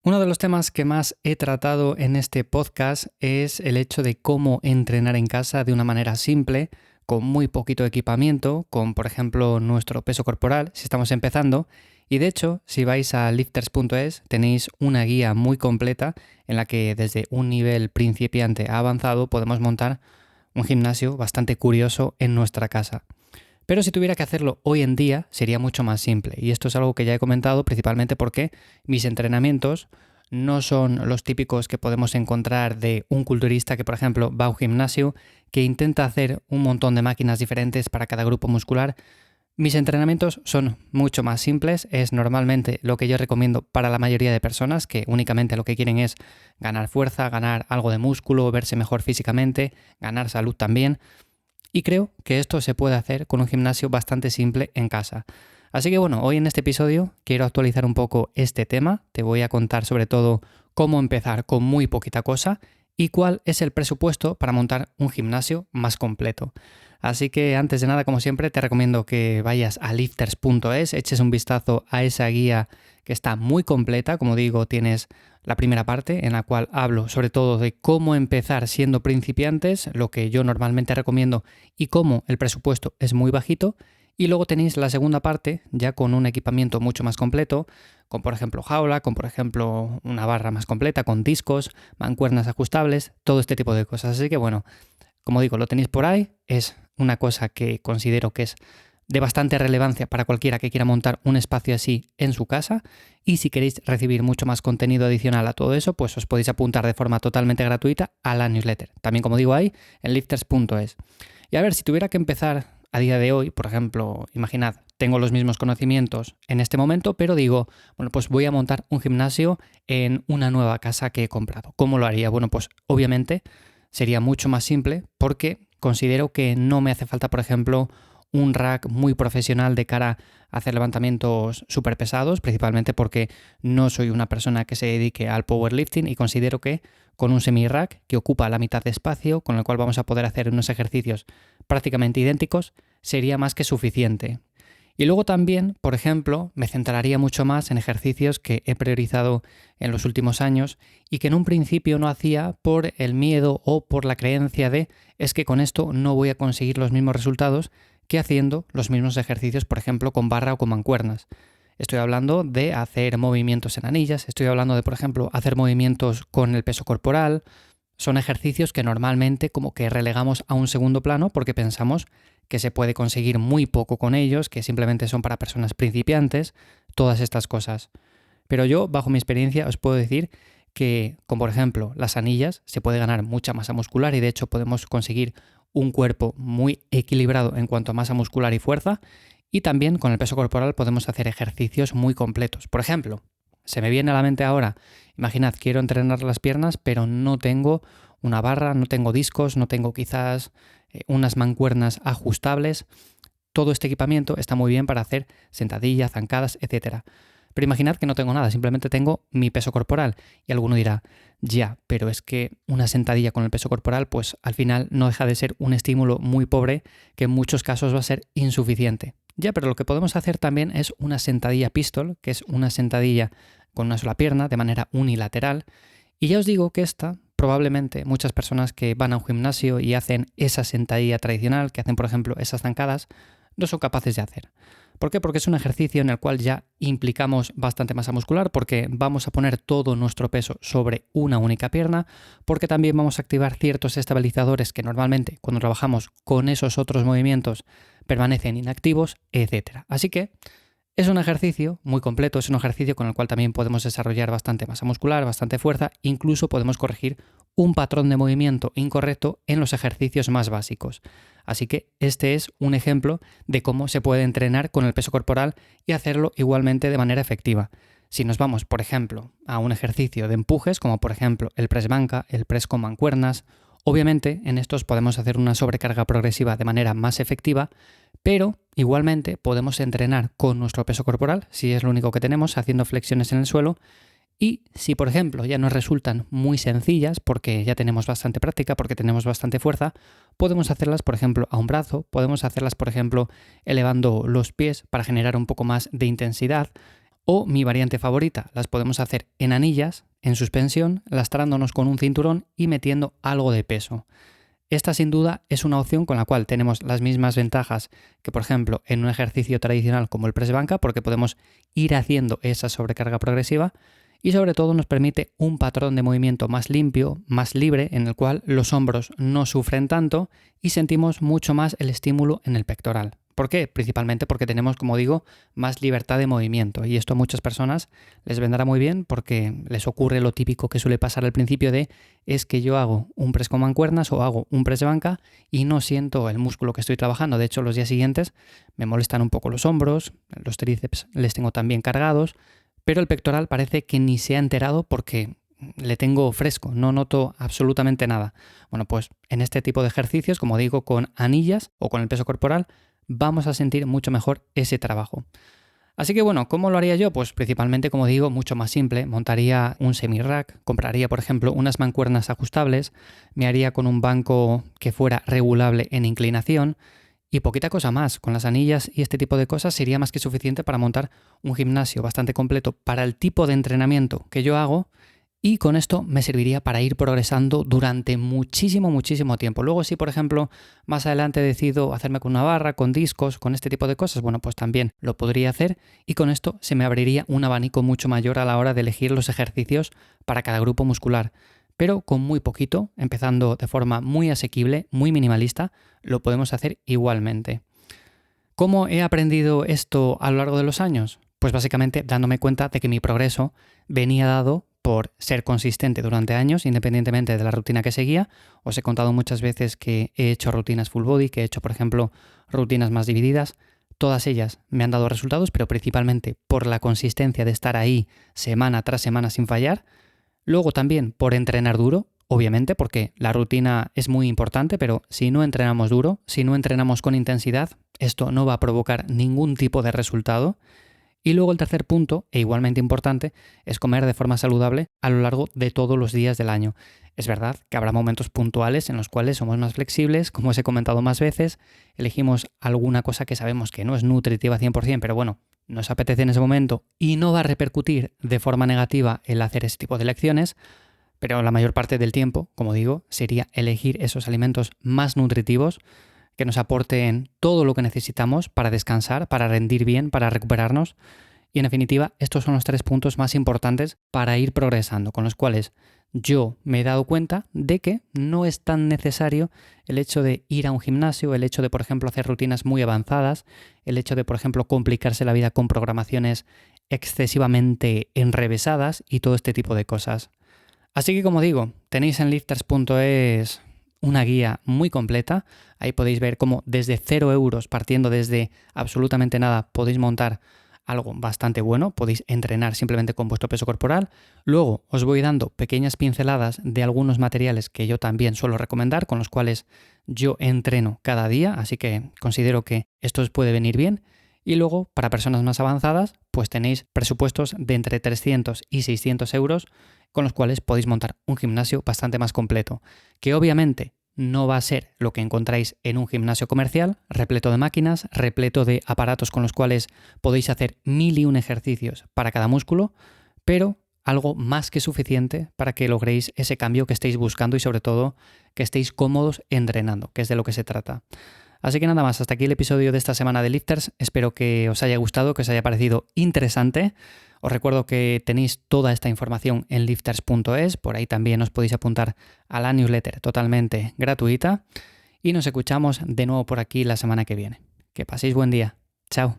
Uno de los temas que más he tratado en este podcast es el hecho de cómo entrenar en casa de una manera simple, con muy poquito equipamiento, con por ejemplo nuestro peso corporal, si estamos empezando. Y de hecho, si vais a lifters.es tenéis una guía muy completa en la que desde un nivel principiante a avanzado podemos montar un gimnasio bastante curioso en nuestra casa. Pero si tuviera que hacerlo hoy en día sería mucho más simple. Y esto es algo que ya he comentado principalmente porque mis entrenamientos no son los típicos que podemos encontrar de un culturista que, por ejemplo, va a un gimnasio, que intenta hacer un montón de máquinas diferentes para cada grupo muscular. Mis entrenamientos son mucho más simples, es normalmente lo que yo recomiendo para la mayoría de personas que únicamente lo que quieren es ganar fuerza, ganar algo de músculo, verse mejor físicamente, ganar salud también. Y creo que esto se puede hacer con un gimnasio bastante simple en casa. Así que bueno, hoy en este episodio quiero actualizar un poco este tema. Te voy a contar sobre todo cómo empezar con muy poquita cosa y cuál es el presupuesto para montar un gimnasio más completo. Así que antes de nada, como siempre, te recomiendo que vayas a lifters.es, eches un vistazo a esa guía que está muy completa. Como digo, tienes la primera parte en la cual hablo sobre todo de cómo empezar siendo principiantes, lo que yo normalmente recomiendo y cómo el presupuesto es muy bajito. Y luego tenéis la segunda parte ya con un equipamiento mucho más completo, con por ejemplo jaula, con por ejemplo una barra más completa, con discos, mancuernas ajustables, todo este tipo de cosas. Así que bueno, como digo, lo tenéis por ahí, es una cosa que considero que es de bastante relevancia para cualquiera que quiera montar un espacio así en su casa, y si queréis recibir mucho más contenido adicional a todo eso, pues os podéis apuntar de forma totalmente gratuita a la newsletter. También, como digo, ahí en lifters.es. Y a ver, si tuviera que empezar a día de hoy, por ejemplo, imaginad, tengo los mismos conocimientos en este momento, pero digo, bueno, pues voy a montar un gimnasio en una nueva casa que he comprado. ¿Cómo lo haría? Bueno, pues obviamente sería mucho más simple porque considero que no me hace falta, por ejemplo, un rack muy profesional de cara a hacer levantamientos súper pesados, principalmente porque no soy una persona que se dedique al powerlifting y considero que con un semi-rack que ocupa la mitad de espacio, con el cual vamos a poder hacer unos ejercicios prácticamente idénticos, sería más que suficiente. Y luego también, por ejemplo, me centraría mucho más en ejercicios que he priorizado en los últimos años y que en un principio no hacía por el miedo o por la creencia de es que con esto no voy a conseguir los mismos resultados que haciendo los mismos ejercicios, por ejemplo, con barra o con mancuernas. Estoy hablando de hacer movimientos en anillas, estoy hablando de, por ejemplo, hacer movimientos con el peso corporal. Son ejercicios que normalmente como que relegamos a un segundo plano porque pensamos que se puede conseguir muy poco con ellos, que simplemente son para personas principiantes, todas estas cosas. Pero yo, bajo mi experiencia, os puedo decir que con, por ejemplo, las anillas se puede ganar mucha masa muscular y de hecho podemos conseguir un cuerpo muy equilibrado en cuanto a masa muscular y fuerza, y también con el peso corporal podemos hacer ejercicios muy completos. Por ejemplo, se me viene a la mente ahora, imaginad, quiero entrenar las piernas, pero no tengo una barra, no tengo discos, no tengo quizás unas mancuernas ajustables. Todo este equipamiento está muy bien para hacer sentadillas, zancadas, etcétera. Pero imaginad que no tengo nada, simplemente tengo mi peso corporal. Y alguno dirá, ya, pero es que una sentadilla con el peso corporal, pues al final no deja de ser un estímulo muy pobre que en muchos casos va a ser insuficiente. Ya, pero lo que podemos hacer también es una sentadilla pistol, que es una sentadilla con una sola pierna de manera unilateral. Y ya os digo que esta, probablemente muchas personas que van a un gimnasio y hacen esa sentadilla tradicional, que hacen por ejemplo esas zancadas, no son capaces de hacer. ¿Por qué? Porque es un ejercicio en el cual ya implicamos bastante masa muscular, porque vamos a poner todo nuestro peso sobre una única pierna, porque también vamos a activar ciertos estabilizadores que normalmente cuando trabajamos con esos otros movimientos permanecen inactivos, etc. Así que es un ejercicio muy completo, es un ejercicio con el cual también podemos desarrollar bastante masa muscular, bastante fuerza, incluso podemos corregir un patrón de movimiento incorrecto en los ejercicios más básicos. Así que este es un ejemplo de cómo se puede entrenar con el peso corporal y hacerlo igualmente de manera efectiva. Si nos vamos, por ejemplo, a un ejercicio de empujes, como por ejemplo el press banca, el press con mancuernas, obviamente en estos podemos hacer una sobrecarga progresiva de manera más efectiva, pero igualmente podemos entrenar con nuestro peso corporal, si es lo único que tenemos, haciendo flexiones en el suelo. Y si, por ejemplo, ya nos resultan muy sencillas, porque ya tenemos bastante práctica, porque tenemos bastante fuerza, podemos hacerlas, por ejemplo, a un brazo, podemos hacerlas, por ejemplo, elevando los pies para generar un poco más de intensidad, O mi variante favorita, las podemos hacer en anillas, en suspensión, lastrándonos con un cinturón y metiendo algo de peso. Esta sin duda es una opción con la cual tenemos las mismas ventajas que, por ejemplo, en un ejercicio tradicional como el press banca, porque podemos ir haciendo esa sobrecarga progresiva y sobre todo nos permite un patrón de movimiento más limpio, más libre, en el cual los hombros no sufren tanto y sentimos mucho más el estímulo en el pectoral. ¿Por qué? Principalmente porque tenemos, como digo, más libertad de movimiento y esto a muchas personas les vendrá muy bien porque les ocurre lo típico que suele pasar al principio es que yo hago un press con mancuernas o hago un press de banca y no siento el músculo que estoy trabajando. De hecho, los días siguientes me molestan un poco los hombros, los tríceps les tengo también cargados, pero el pectoral parece que ni se ha enterado porque le tengo fresco, no noto absolutamente nada. Bueno, pues en este tipo de ejercicios, como digo, con anillas o con el peso corporal, vamos a sentir mucho mejor ese trabajo. Así que bueno, ¿cómo lo haría yo? Pues principalmente, como digo, mucho más simple. Montaría un semi-rack, compraría, por ejemplo, unas mancuernas ajustables, me haría con un banco que fuera regulable en inclinación y poquita cosa más. Con las anillas y este tipo de cosas sería más que suficiente para montar un gimnasio bastante completo para el tipo de entrenamiento que yo hago. Y con esto me serviría para ir progresando durante muchísimo tiempo. Luego si, por ejemplo, más adelante decido hacerme con una barra, con discos, con este tipo de cosas, bueno, pues también lo podría hacer y con esto se me abriría un abanico mucho mayor a la hora de elegir los ejercicios para cada grupo muscular. Pero con muy poquito, empezando de forma muy asequible, muy minimalista, lo podemos hacer igualmente. ¿Cómo he aprendido esto a lo largo de los años? Pues básicamente dándome cuenta de que mi progreso venía dado por ser consistente durante años, independientemente de la rutina que seguía. Os he contado muchas veces que he hecho rutinas full body, que he hecho, por ejemplo, rutinas más divididas. Todas ellas me han dado resultados, pero principalmente por la consistencia de estar ahí semana tras semana sin fallar. Luego también por entrenar duro, obviamente, porque la rutina es muy importante, pero si no entrenamos duro, si no entrenamos con intensidad, esto no va a provocar ningún tipo de resultado. Y luego el tercer punto, e igualmente importante, es comer de forma saludable a lo largo de todos los días del año. Es verdad que habrá momentos puntuales en los cuales somos más flexibles, como os he comentado más veces, elegimos alguna cosa que sabemos que no es nutritiva 100%, pero bueno, nos apetece en ese momento y no va a repercutir de forma negativa el hacer ese tipo de elecciones, pero la mayor parte del tiempo, como digo, sería elegir esos alimentos más nutritivos que nos aporten todo lo que necesitamos para descansar, para rendir bien, para recuperarnos. Y en definitiva, estos son los 3 puntos más importantes para ir progresando, con los cuales yo me he dado cuenta de que no es tan necesario el hecho de ir a un gimnasio, el hecho de, por ejemplo, hacer rutinas muy avanzadas, el hecho de, por ejemplo, complicarse la vida con programaciones excesivamente enrevesadas y todo este tipo de cosas. Así que, como digo, tenéis en lifters.es una guía muy completa. Ahí podéis ver cómo desde 0 euros, partiendo desde absolutamente nada, podéis montar algo bastante bueno. Podéis entrenar simplemente con vuestro peso corporal. Luego os voy dando pequeñas pinceladas de algunos materiales que yo también suelo recomendar, con los cuales yo entreno cada día, así que considero que esto os puede venir bien. Y luego, para personas más avanzadas, pues tenéis presupuestos de entre 300 y 600 euros con los cuales podéis montar un gimnasio bastante más completo, que obviamente no va a ser lo que encontráis en un gimnasio comercial, repleto de máquinas, repleto de aparatos con los cuales podéis hacer 1001 ejercicios para cada músculo, pero algo más que suficiente para que logréis ese cambio que estéis buscando y sobre todo que estéis cómodos entrenando, que es de lo que se trata. Así que nada más, hasta aquí el episodio de esta semana de Lifters. Espero que os haya gustado, que os haya parecido interesante. Os recuerdo que tenéis toda esta información en lifters.es, por ahí también os podéis apuntar a la newsletter totalmente gratuita y nos escuchamos de nuevo por aquí la semana que viene. Que paséis buen día. Chao.